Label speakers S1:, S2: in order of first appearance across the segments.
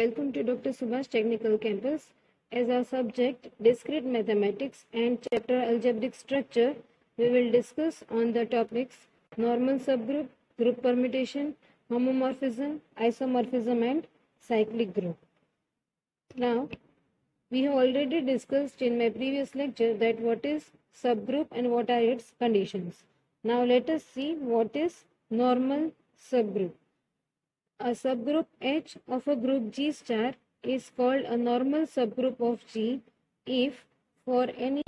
S1: welcome to Dr. Subhash Technical Campus. As our subject, discrete mathematics and chapter algebraic structure, we will discuss on the topics normal subgroup, group permutation, homomorphism, isomorphism, and cyclic group. Now, we have already discussed in my previous lecture that what is subgroup and what are its conditions. Now, let us see what is normal subgroup. A subgroup H of a group G star is called a normal subgroup of G if for any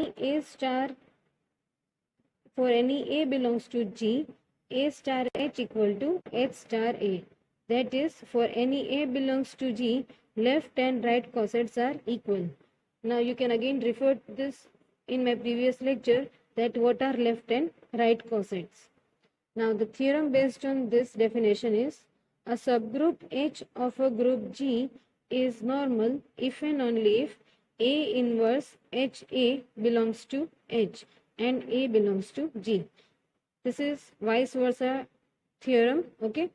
S1: A belongs to G, A star H equal to H star A. That is, for any A belongs to G, left and right cosets are equal. Now you can again refer to this in my previous lecture that what are left and right cosets. Now the theorem based on this definition is a subgroup H of a group G is normal if and only if A inverse HA belongs to H and A belongs to G. This is vice versa theorem, okay?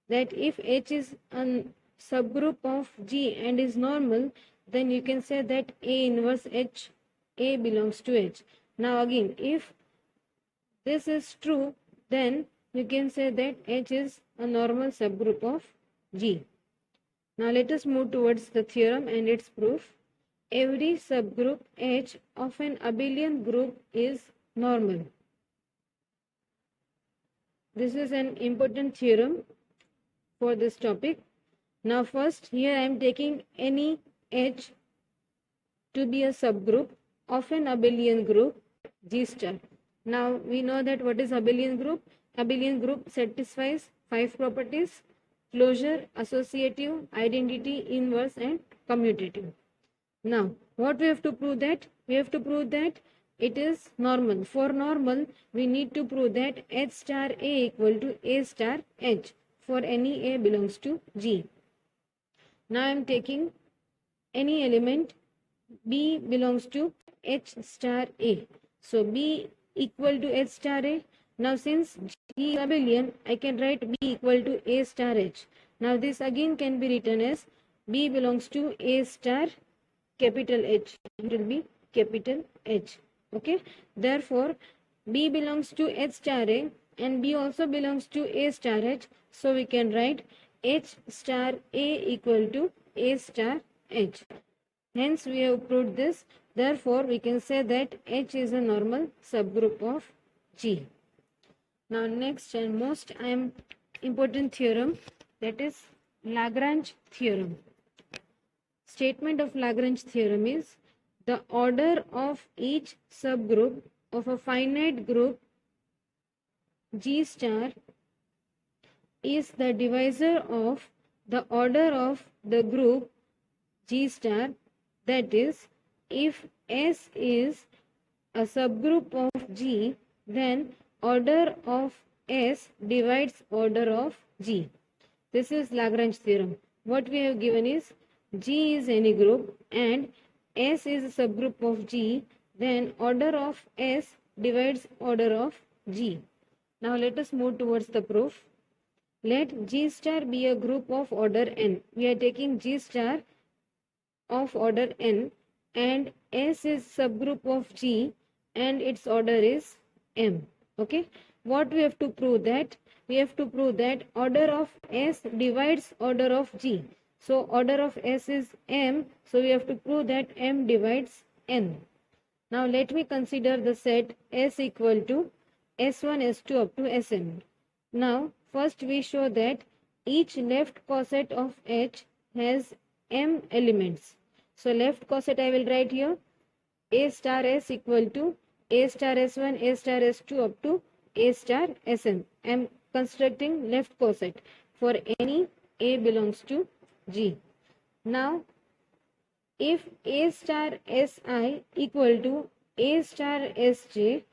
S1: That if H is a subgroup of G and is normal, then you can say that A inverse H, A belongs to H. Now again, if this is true, then you can say that H is a normal subgroup of G. Now let us move towards the theorem and its proof. Every subgroup H of an abelian group is normal. This is an important theorem for this topic. Now first, here I am taking any H to be a subgroup of an abelian group G star. Now we know that what is abelian group? Abelian group satisfies 5 properties: closure, associative, identity, inverse, and commutative. Now, what we have to prove that? We have to prove that it is normal. For normal, we need to prove that H star A equal to A star H for any A belongs to G. Now I am taking any element B belongs to H star A. So B equal to H star A. Now since G is abelian, I can write B equal to A star H. Now this again can be written as B belongs to A star capital H. It will be capital H. Okay. Therefore, B belongs to H star A and B also belongs to A star H. So we can write H star A equal to A star H. Hence we have proved this. Therefore, we can say that H is a normal subgroup of G. Now next and most important theorem, that is Lagrange theorem. Statement of Lagrange theorem is the order of each subgroup of a finite group G star is the divisor of the order of the group G star. That is, if S is a subgroup of G, then order of S divides order of G. This is Lagrange theorem. What we have given is G is any group and S is a subgroup of G, then order of S divides order of G. Now let us move towards the proof. Let G star be a group of order n. We are taking G star of order n and S is subgroup of G and its order is m. Okay. What we have to prove that? We have to prove that order of S divides order of G. So order of S is m. So we have to prove that m divides n. Now let me consider the set S equal to S1, S2 up to Sn. Now first we show that each left coset of H has m elements. So left coset I will write here A star S equal to A star S1, A star S2 up to A star Sn. I am constructing left coset for any A belongs to G. Now if A star Si equal to A star Sj,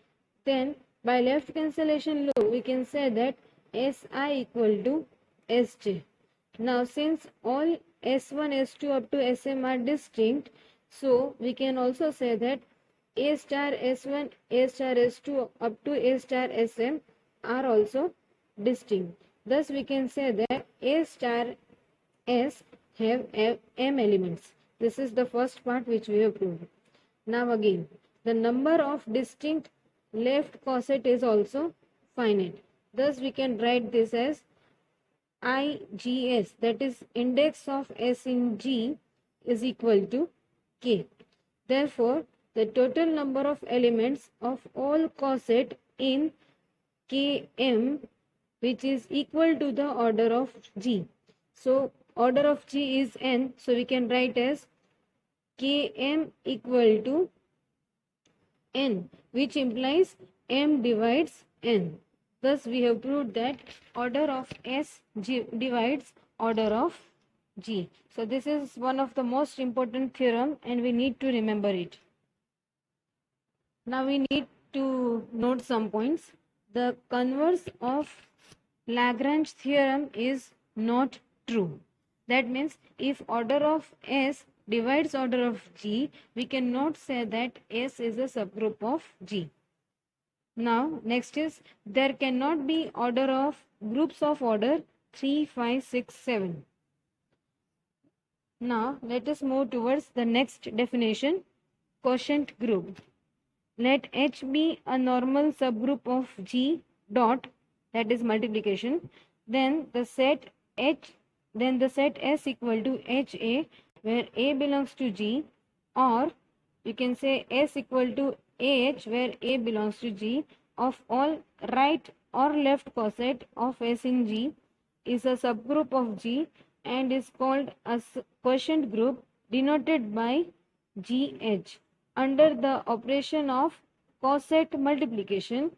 S1: then by left cancellation law we can say that Si equal to Sj. Now since all S1, S2 up to Sm are distinct, so we can also say that A star S1, A star S2 up to A star Sm are also distinct. Thus we can say that A star S have m elements. This is the first part which we have proved. Now again, the number of distinct left coset is also finite. Thus we can write this as IGS, that is index of S in G, is equal to K. Therefore, the total number of elements of all coset in Km, which is equal to the order of G. So order of G is n, so we can write as Km equal to n, which implies m divides n. Thus we have proved that order of S divides order of G. So this is one of the most important theorem and we need to remember it. Now we need to note some points. The converse of Lagrange theorem is not true. That means if order of S divides order of G, we cannot say that S is a subgroup of G. Now next is there cannot be order of groups of order 3, 5, 6, 7. Now let us move towards the next definition, quotient group. Let H be a normal subgroup of G dot, that is multiplication, then the set S equal to HA, where A belongs to G, or you can say S equal to AH, where A belongs to G, of all right or left coset of S in G is a subgroup of G and is called a quotient group denoted by GH under the operation of coset multiplication,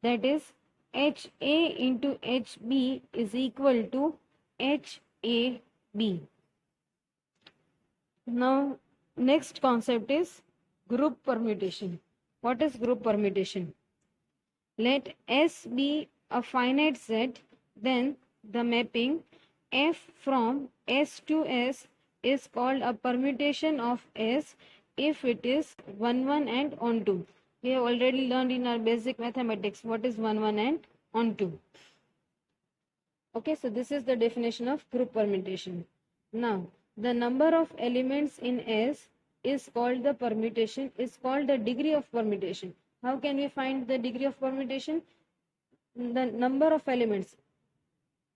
S1: that is HA into HB is equal to HAB. Now next concept is group permutation. What is group permutation? Let S be a finite set, then the mapping F from S to S is called a permutation of S if it is 1, 1 and onto. We have already learned in our basic mathematics what is 1, 1 and onto. Okay, so this is the definition of group permutation. Now, the number of elements in S is called the permutation, is called the degree of permutation. How can we find the degree of permutation? The number of elements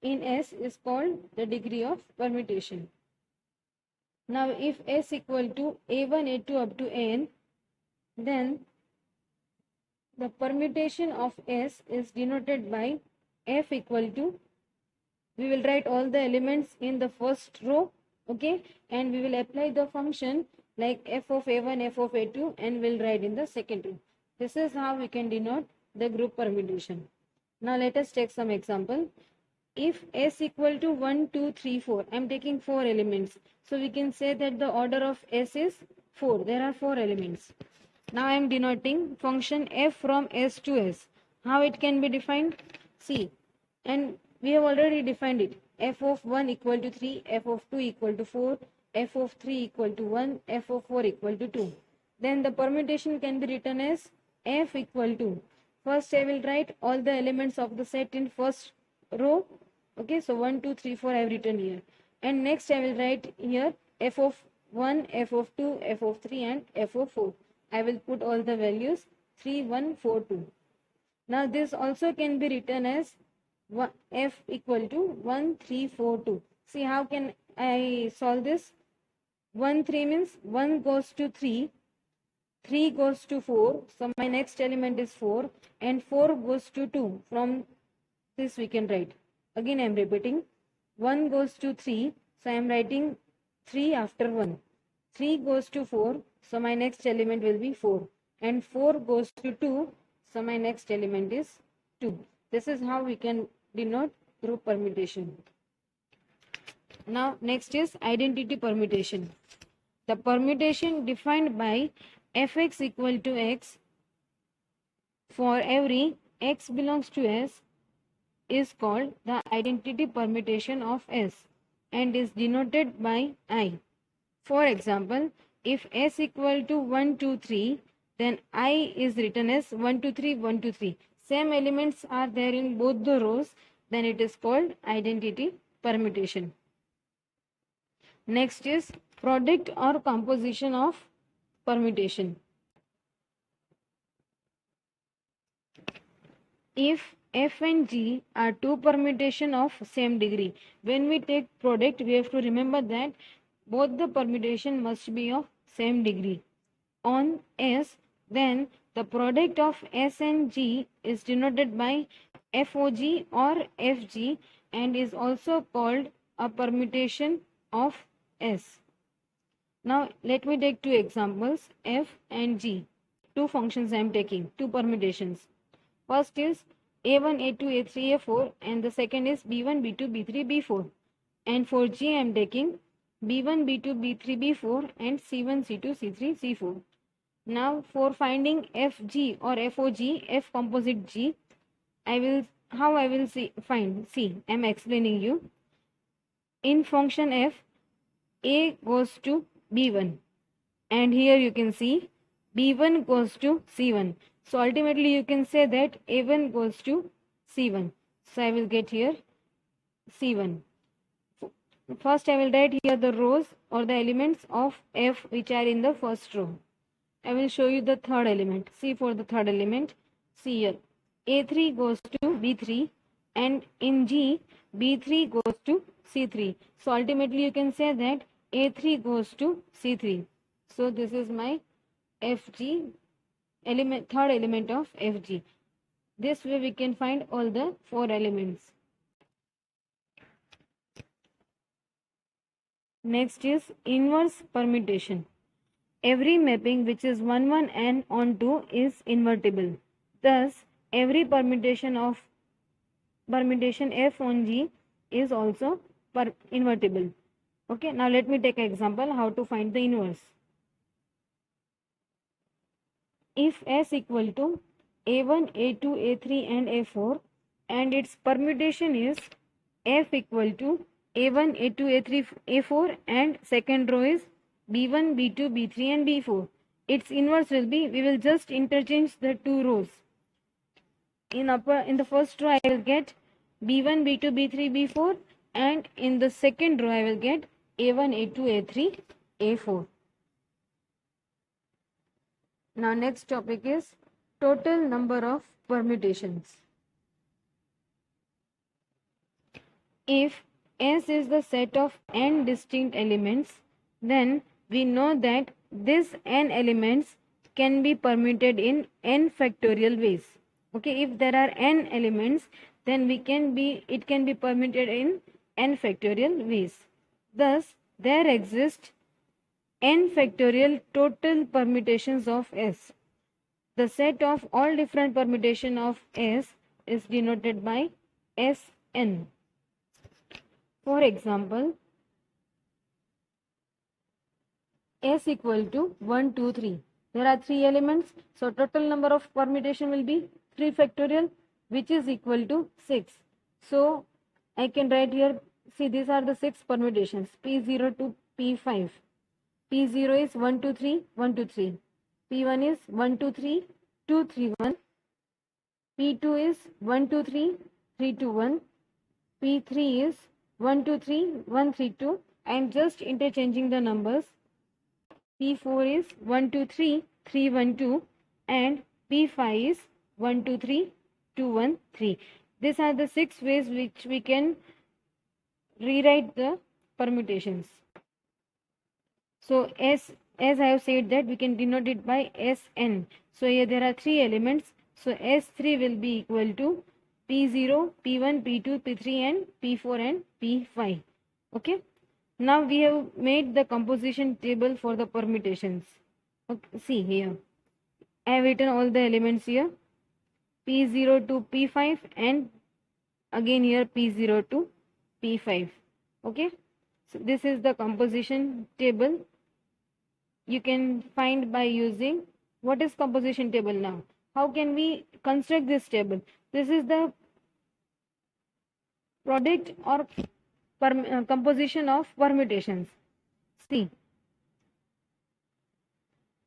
S1: in S is called the degree of permutation. Now, if S equal to A1, A2 up to N, then the permutation of S is denoted by F equal to, we will write all the elements in the first row, okay, and we will apply the function like F of A1, F of A2, and we'll write in the second row. This is how we can denote the group permutation. Now let us take some example. If S equal to 1, 2, 3, 4, I am taking 4 elements. So we can say that the order of S is 4. There are 4 elements. Now I am denoting function F from S to S. How it can be defined? See, and we have already defined it. F of 1 equal to 3, F of 2 equal to 4, F of 3 equal to 1, F of 4 equal to 2. Then the permutation can be written as F equal to, first I will write all the elements of the set in first row. Okay, so 1, 2, 3, 4 I have written here. And next I will write here F of 1, F of 2, F of 3 and F of 4. I will put all the values 3, 1, 4, 2. Now this also can be written as F equal to 1, 3, 4, 2. See how can I solve this? 1, 3 means 1 goes to 3, 3 goes to 4, so my next element is 4, and 4 goes to 2. From this we can write. Again I am repeating. 1 goes to 3, so I am writing 3 after 1. 3 goes to 4, so my next element will be 4. And 4 goes to 2, so my next element is 2. This is how we can denote group permutation. Now next is identity permutation. The permutation defined by Fx equal to x for every x belongs to S is called the identity permutation of S and is denoted by I. For example, if S equal to 1, 2, 3, then I is written as 1, 2, 3, 1, 2, 3. Same elements are there in both the rows, then it is called identity permutation. Next is product or composition of permutation. If F and G are two permutation of same degree, when we take product, we have to remember that both the permutation must be of same degree. On S, then the product of S and G is denoted by FOG or FG and is also called a permutation of S. Now let me take two examples, F and G. Two functions I am taking, two permutations. First is A1, A2, A3, A4 and the second is B1, B2, B3, B4. And for G I am taking B1, B2, B3, B4 and C1, C2, C3, C4. Now for finding FG or FOG, F composite G, I will find. See, I am explaining you. In function F, A goes to B1 and here you can see B1 goes to C1. So ultimately you can say that A1 goes to C1. So I will get here C1. First I will write here the rows or the elements of F which are in the first row. I will show you the third element. See, for the third element, see here A3 goes to B3 and in G B3 goes to C3. So ultimately you can say that A3 goes to C3. So this is my FG element, third element of FG. This way we can find all the four elements. Next is inverse permutation. Every mapping which is 1, 1 and onto is invertible. Thus, every permutation of permutation F on G is also invertible. Okay, now let me take an example how to find the inverse. If S equal to A1, A2, A3 and A4 and its permutation is F equal to A1, A2, A3, A4 and second row is B1, B2, B3 and B4. Its inverse will be, we will just interchange the two rows. In the first row I will get B1, B2, B3, B4 and in the second row I will get A1, A2, A3, A4. Now next topic is total number of permutations. If S is the set of n distinct elements, then we know that this n elements can be permuted in n factorial ways. Okay, if there are n elements, then it can be permuted in n factorial ways. Thus, there exist n factorial total permutations of S. The set of all different permutation of S is denoted by Sn. For example, S equal to 1, 2, 3. There are 3 elements. So total number of permutation will be 3 factorial, which is equal to 6. So I can write here, see, these are the 6 permutations, P0 to P5. P0 is 1, 2, 3, 1, 2, 3. P1 is 1, 2, 3, 2, 3, 1. P2 is 1, 2, 3, 3, 2, 1. P3 is 1, 2, 3, 1, 3, 2. I am just interchanging the numbers. P4 is 1, 2, 3, 3, 1, 2 and P5 is 1, 2, 3, 2, 1, 3. These are the 6 ways which we can rewrite the permutations. So as I have said that we can denote it by Sn. So here there are 3 elements. So S3 will be equal to P0, P1, P2, P3 and P4 and P5. Okay. Now we have made the composition table for the permutations. Okay, see here. I have written all the elements here. P0 to P5 and again here P0 to P5. Okay. So this is the composition table. You can find by using, what is composition table now? How can we construct this table? This is the product or composition of permutations. See,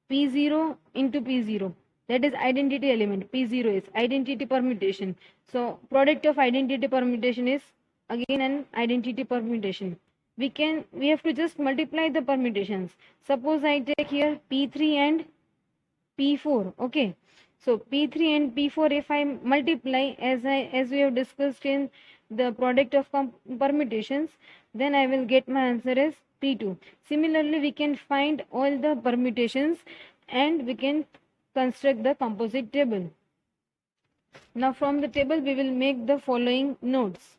S1: P0 into P0, that is identity element. P0 is identity permutation. So product of identity permutation is again an identity permutation. we have to just multiply the permutations. Suppose I take here P3 and P4. Okay, so P3 and P4, if I multiply as we have discussed in the product of permutations, then I will get my answer as P2. Similarly, we can find all the permutations and we can construct the composite table. Now from the table we will make the following notes.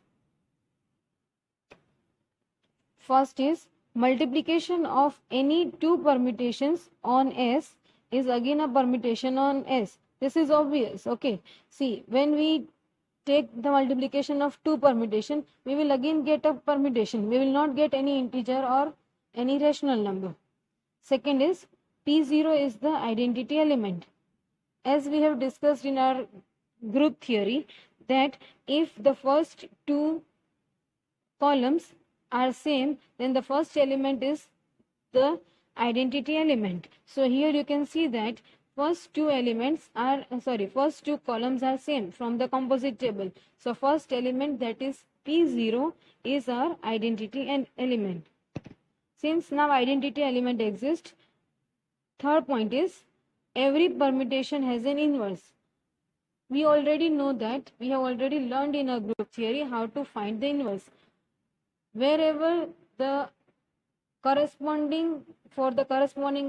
S1: First is multiplication of any two permutations on S is again a permutation on S. This is obvious. Okay. See, when we take the multiplication of two permutation, we will again get a permutation. We will not get any integer or any rational number. Second is P0 is the identity element. As we have discussed in our group theory, that if the first two columns are same, then the first element is the identity element. So here you can see that first two columns are same from the composite table. So first element, that is P0, is our identity and element. Since now identity element exists, third point is every permutation has an inverse. We already know that, we have already learned in our group theory how to find the inverse. Wherever the corresponding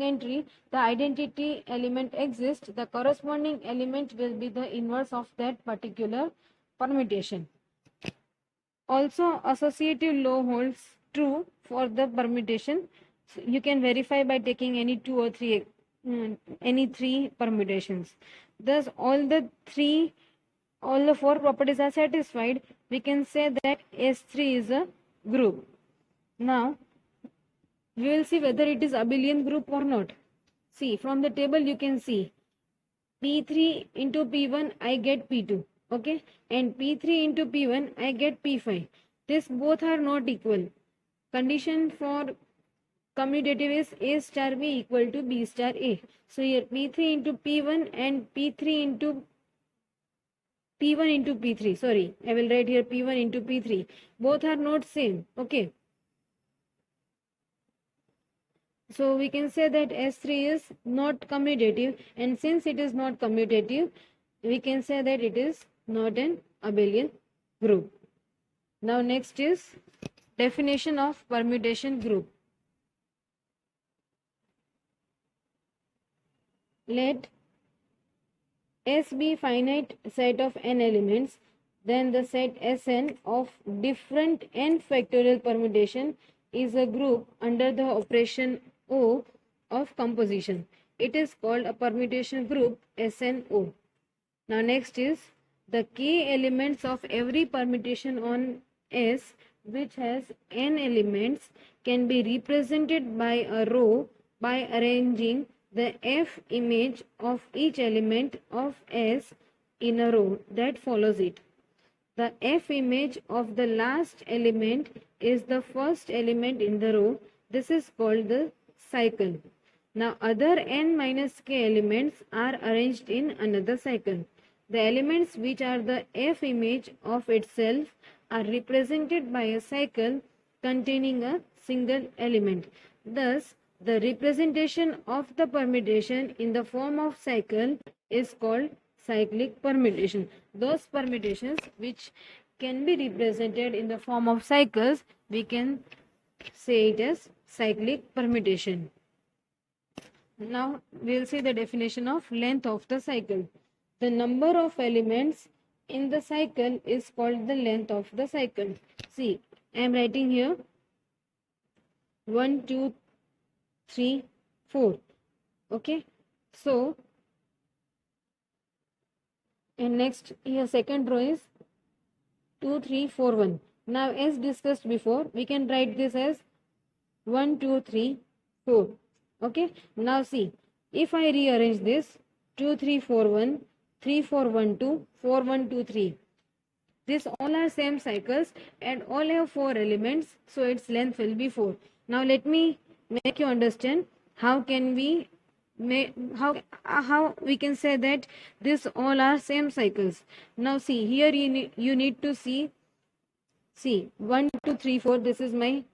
S1: entry, the identity element exists, the corresponding element will be the inverse of that particular permutation. Also, associative law holds true for the permutation. So you can verify by taking any two or three, any three permutations. Thus, all the four properties are satisfied. We can say that S3 is a group. Now, we will see whether it is abelian group or not. See, from the table you can see P3 into P1 I get P2. Okay, and P3 into P1 I get P5. This both are not equal. Condition for commutative is A star B equal to B star A. So here P3 into P1 and P1 into P3. Sorry, I will write here P1 into P3. Both are not same. Okay. So we can say that S3 is not commutative, and since it is not commutative, we can say that it is not an abelian group. Now next is definition of permutation group. Let S be finite set of n elements, then the set Sn of different n factorial permutation is a group under the operation O of composition. It is called a permutation group SNO. Now next is the k elements of every permutation on S which has n elements can be represented by a row by arranging the F image of each element of S in a row that follows it. The F image of the last element is the first element in the row. This is called the cycle. Now other n minus k elements are arranged in another cycle. The elements which are the F image of itself are represented by a cycle containing a single element. Thus, the representation of the permutation in the form of cycle is called cyclic permutation. Those permutations which can be represented in the form of cycles, we can say it as cyclic permutation. Now we will see the definition of length of the cycle. The number of elements in the cycle is called the length of the cycle. See, I am writing here 1, 2, 3, 4. Okay, so and next here second row is 2, 3, 4, 1. Now as discussed before, we can write this as 1, 2, 3, 4. Okay, now see, if I rearrange this 2, 3, 4, 1, 3, 4, 1, 2, 4, 1, 2, 3. These all are same cycles and all have 4 elements, so its length will be 4. Now let me make you understand how can we how we can say that this all are same cycles. Now see, here you need to see 1, 2, 3, 4. This is my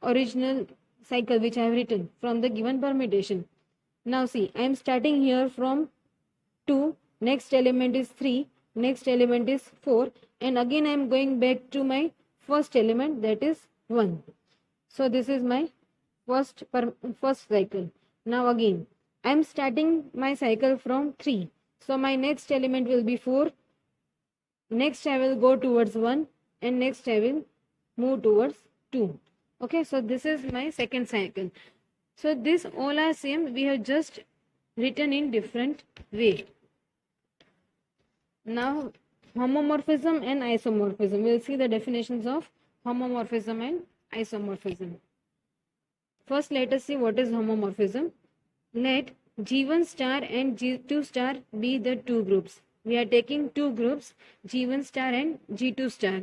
S1: original cycle which I have written from the given permutation. Now see, I am starting here from 2, next element is 3, next element is 4, and again I am going back to my first element, that is 1. So this is my first cycle. Now again I am starting my cycle from 3. So my next element will be 4. Next I will go towards 1, and next I will move towards 2. Okay, so this is my second cycle. So this all are same, we have just written in different way. Now homomorphism and isomorphism. We'll see the definitions of homomorphism and isomorphism. First let us see what is homomorphism. Let G1 star and G2 star be the two groups. We are taking two groups, G1 star and G2 star.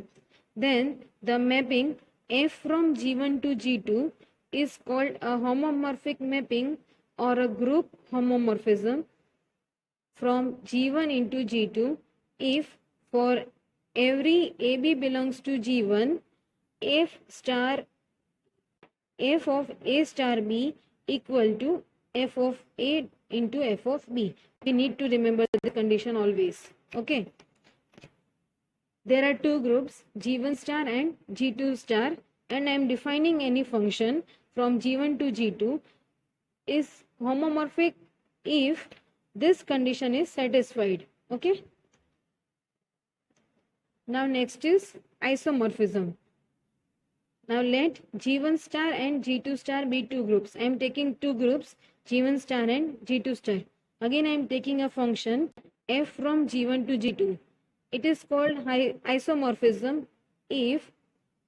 S1: Then the mapping F from G1 to G2 is called a homomorphic mapping or a group homomorphism from G1 into G2 if for every AB belongs to G1, F of A star B equal to F of A into F of B. We need to remember the condition always. Okay. There are two groups, G1 star and G2 star, and I am defining any function from G1 to G2 is homomorphic if this condition is satisfied. Okay. Now next is isomorphism. Now let G1 star and G2 star be two groups. I am taking two groups, G1 star and G2 star. Again I am taking a function F from G1 to G2. It is called isomorphism if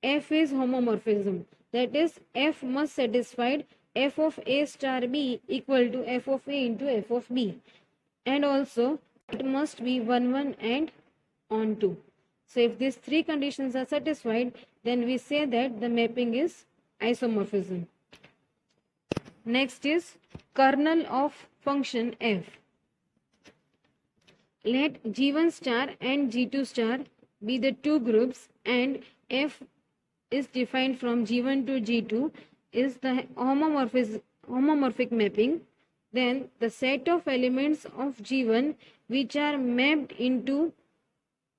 S1: F is homomorphism. That is, F must satisfy F of A star B equal to F of A into F of B. And also, it must be 1, 1 and on 2. So, if these three conditions are satisfied, then we say that the mapping is isomorphism. Next is kernel of function F. Let G1 star and G2 star be the two groups and F is defined from G1 to G2 is the homomorphic mapping. Then the set of elements of G1 which are mapped into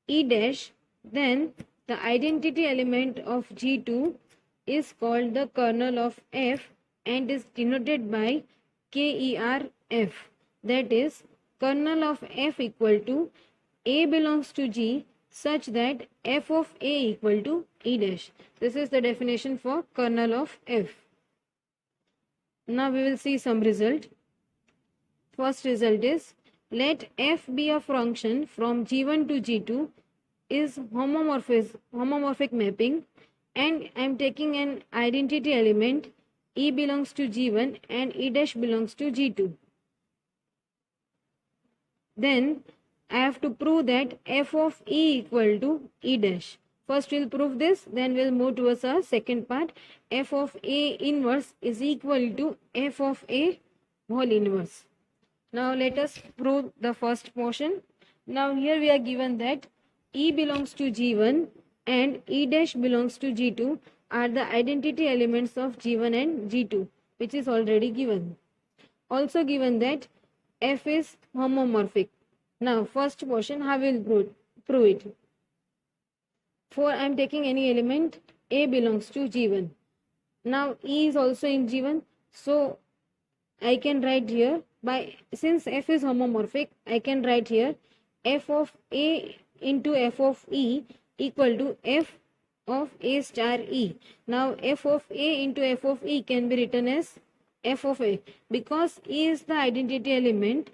S1: E dash, then the identity element of G2 is called the kernel of F and is denoted by KERF. That is, kernel of F equal to A belongs to G such that F of A equal to E dash. This is the definition for kernel of F. Now we will see some result. First result is let F be a function from G1 to G2 is homomorphic mapping, and I am taking an identity element E belongs to G1 and E dash belongs to G2. Then I have to prove that F of E equal to E dash. First we'll prove this, then we'll move towards our second part. F of A inverse is equal to F of A whole inverse. Now let us prove the first portion. Now here we are given that E belongs to G1 and E dash belongs to G2 are the identity elements of G1 and G2, which is already given. Also given that F is homomorphic. Now first portion, how will prove it? For I am taking any element, A belongs to G1. Now E is also in G1, so I can write here since F is homomorphic, I can write here F of A into F of E equal to F of A star E. Now F of A into F of E can be written as F of A because E is the identity element,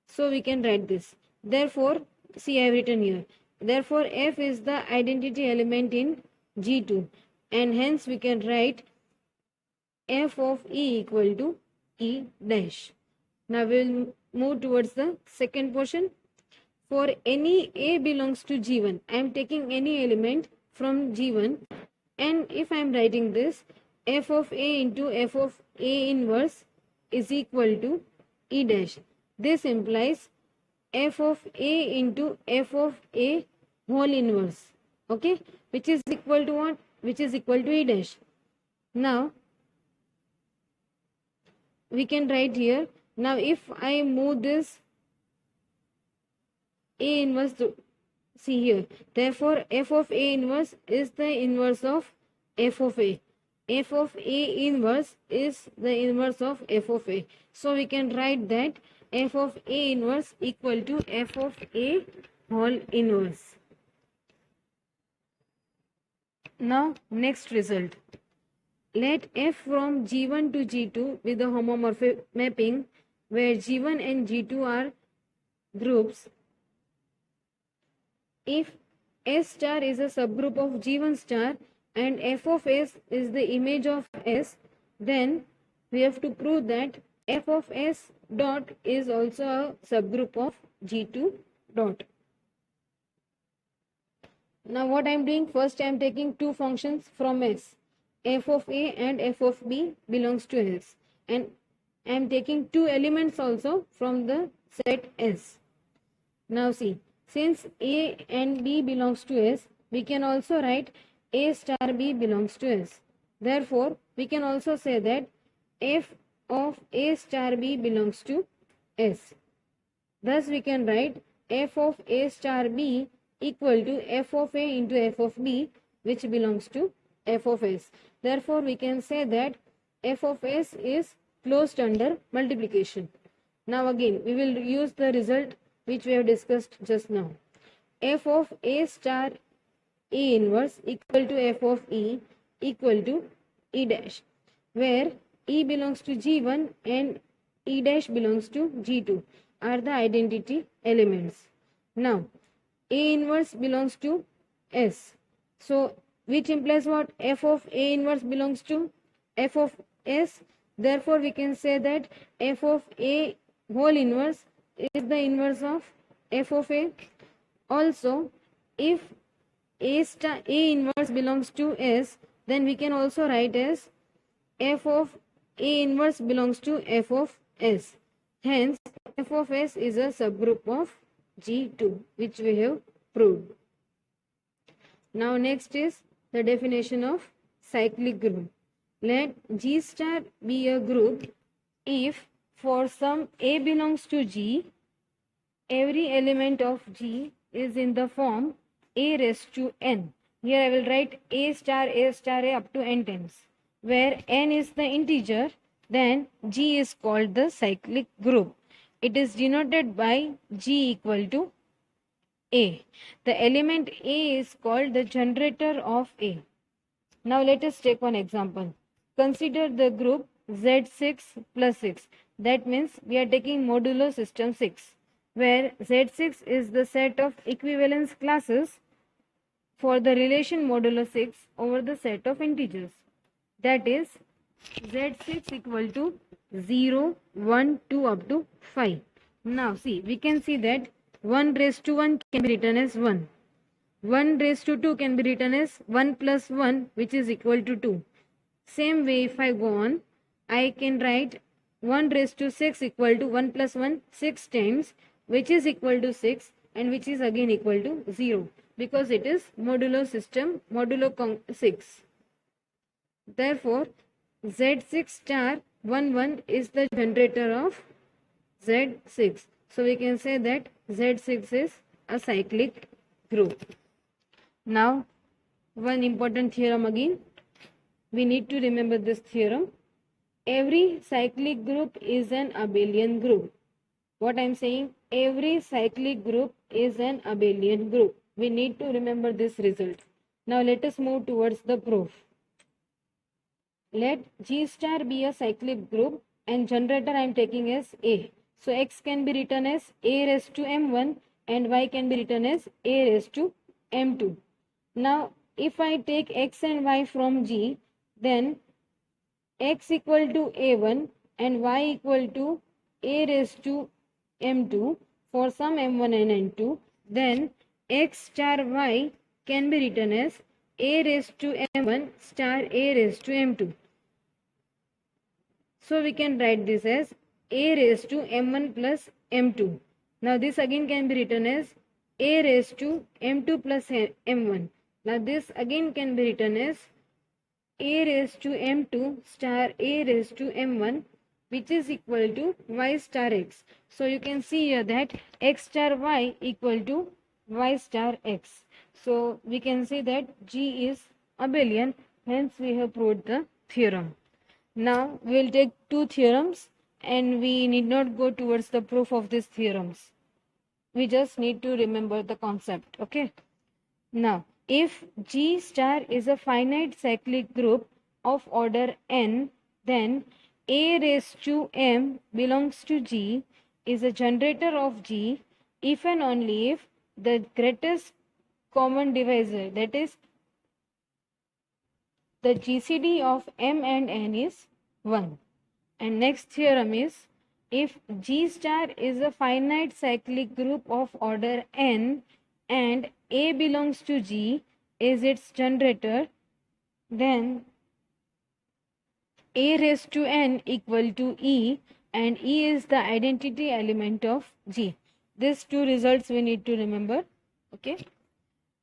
S1: so we can write this. Therefore, see I have written here. Therefore, F is the identity element in G2 and hence we can write F of E equal to E dash. Now we will move towards the second portion. For any A belongs to G1, I am taking any element from G1 and if I am writing this, F of A into F of A inverse is equal to E dash. This implies F of A into F of A whole inverse, okay, which is equal to what? Which is equal to E dash. Now we can write here. Now if I move this A inverse to, see here, therefore f of A inverse is the inverse of f of A. F of A inverse is the inverse of f of A. So we can write that f of A inverse equal to f of A whole inverse. Now next result. Let f from G1 to G2 with the homomorphic mapping where G1 and G2 are groups. If S star is a subgroup of G1 star and f of S is the image of S, then we have to prove that f of S dot is also a subgroup of G2 dot. Now what I am doing, first I am taking two functions from S. F of A and f of B belongs to S, and I am taking two elements also from the set S. Now see, since A and B belongs to S, we can also write A star B belongs to S. Therefore, we can also say that f of A star B belongs to S. Thus, we can write f of A star B equal to f of A into f of B, which belongs to f of S. Therefore, we can say that f of S is closed under multiplication. Now again, we will use the result which we have discussed just now. F of A star A inverse equal to f of E equal to E dash, where E belongs to G1 and E dash belongs to G2 are the identity elements. Now, A inverse belongs to S. So, which implies what? F of A inverse belongs to f of S. Therefore, we can say that f of A whole inverse is the inverse of f of A. Also, if A inverse belongs to S, then we can also write as f of A inverse belongs to f of S. Hence, f of S is a subgroup of G2, which we have proved. Now next is the definition of cyclic group. Let G star be a group if for some A belongs to G, every element of G is in the form A raised to n. Here I will write A star A up to n times. Where n is the integer, then G is called the cyclic group. It is denoted by G equal to A. The element A is called the generator of A. Now let us take one example. Consider the group Z6 plus 6. That means we are taking modulo system 6, where Z6 is the set of equivalence classes for the relation modulo 6 over the set of integers. That is Z6 equal to 0, 1, 2 up to 5. Now see, we can see that 1 raised to 1 can be written as 1. 1 raised to 2 can be written as 1 plus 1, which is equal to 2. Same way, if I go on, I can write 1 raised to 6 equal to 1 plus 1 6 times, which is equal to 6 and which is again equal to 0, because it is modulo system modulo 6. Therefore, Z6 star 1 1 is the generator of Z6. So we can say that Z6 is a cyclic group. Now, one important theorem again. We need to remember this theorem. Every cyclic group is an abelian group. What I am saying, every cyclic group is an abelian group. We need to remember this result. Now let us move towards the proof. Let G star be a cyclic group and generator I am taking as A. So X can be written as A raised to M1 and Y can be written as A raised to M2. Now if I take X and Y from G, then X equal to A1 and Y equal to A raised to M2 for some M1 and M2, then X star Y can be written as A raised to M1 star A raised to M2. So we can write this as A raised to M1 plus M2. Now this again can be written as A raised to M2 plus M1. Now this again can be written as a raised to m2 star a raised to m1, which is equal to y star x. So you can see here that x star y equal to y star x. So we can say that G is abelian, hence we have proved the theorem. Now we will take two theorems and we need not go towards the proof of these theorems. We just need to remember the concept. Okay. Now, if G star is a finite cyclic group of order n, then A raised to m belongs to G is a generator of G if and only if the greatest common divisor, that is the GCD of m and n, is 1. And next theorem is, if G star is a finite cyclic group of order n and A belongs to G is its generator, then A raised to n equal to E, and E is the identity element of G. These two results we need to remember. Okay.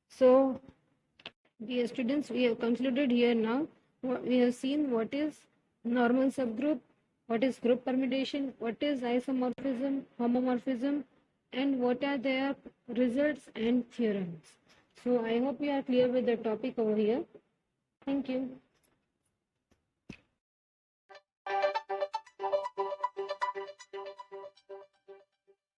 S1: So, dear students, we have concluded here now. We have seen what is normal subgroup, what is group permutation, what is isomorphism, homomorphism, and what are their results and theorems. So I hope you are clear with the topic over here. Thank you.